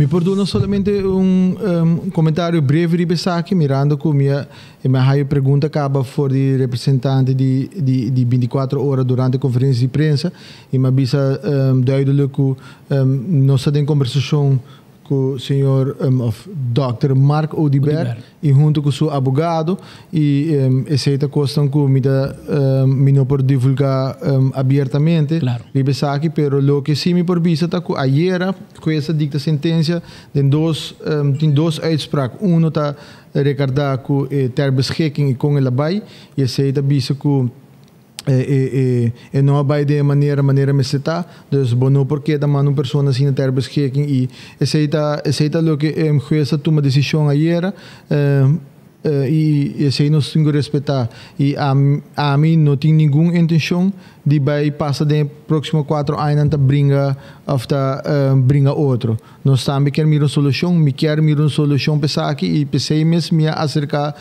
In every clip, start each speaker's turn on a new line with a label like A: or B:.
A: Me perdono solamente comentário breve de Besaki, mirando que minha pergunta acaba for de representante de 24 horas durante a conferência de imprensa e me avisa duidelijk que nós temos conversação com o senhor Dr. Mark Odiber e junto com seu advogado e essa questão que me não pode divulgar abertamente Besaki, pero lo que sim me por vista tá que ayer com essa dicta sentença tem dois uitspraken, tá recordar que ter beschikking e com ela vai e essa visa que não vai de maneira me está, dus bono porque da mano pessoa assim ter beschikking e essa lo que juez toma decisão ayer e esse nós temos que respeitar e a mim não tem nenhuma intenção de vai passar de próximo 4 anos a bringa outro. Nós também queremos uma solução para aqui e pensei mesmo me acercar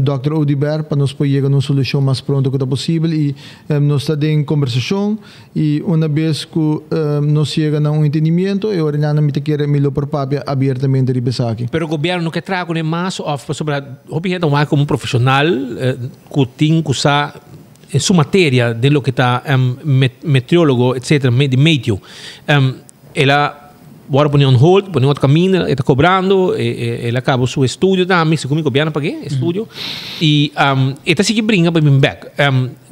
A: Dr. Odiber para nós poder chegar a uma solução mais pronto que possível e nós estamos em conversação e uma vez que nós chegamos a um entendimento eu ordenamos me querer me lo por papel abertamente de pensar aqui.
B: Pero o governo que traga né mais of sobre o como um profissional que tem que usar em sua matéria de lo que está meteorólogo, etc., de meio. Ela agora põe on hold, põe outro caminho, ela está cobrando, ela acaba o seu estudo também, se comigo o governo para quê? Estudo. E ela se brinca para mim back.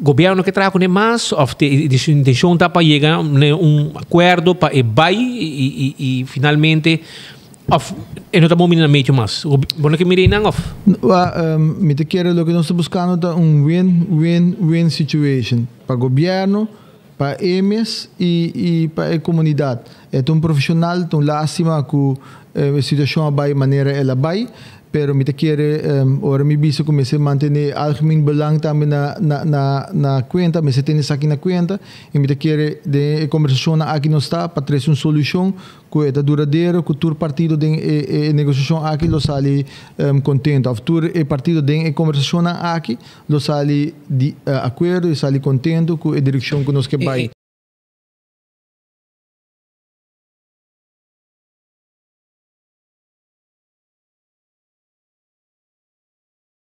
B: Governo que traga com mais, of the intenção está para chegar a acordo para vai e finalmente e não está bom na meio mais. Bom que mirei não off.
A: Me te quero lo que nós estamos buscando é win-win situation para o governo, para EMES e para a comunidade. É um profissional, tão lástima que a situação vai de maneira ela vai, pero me te quero ora me visto como se manter algemeen belang também na conta, me se tem isso aqui na conta e me te quero de conversação aqui não está para trazer uma solução que é duradoura, que o partido de negociação aqui lo sali contento, o partido de conversação aqui lo sali de acordo e sali contento com a direção que nós que vai.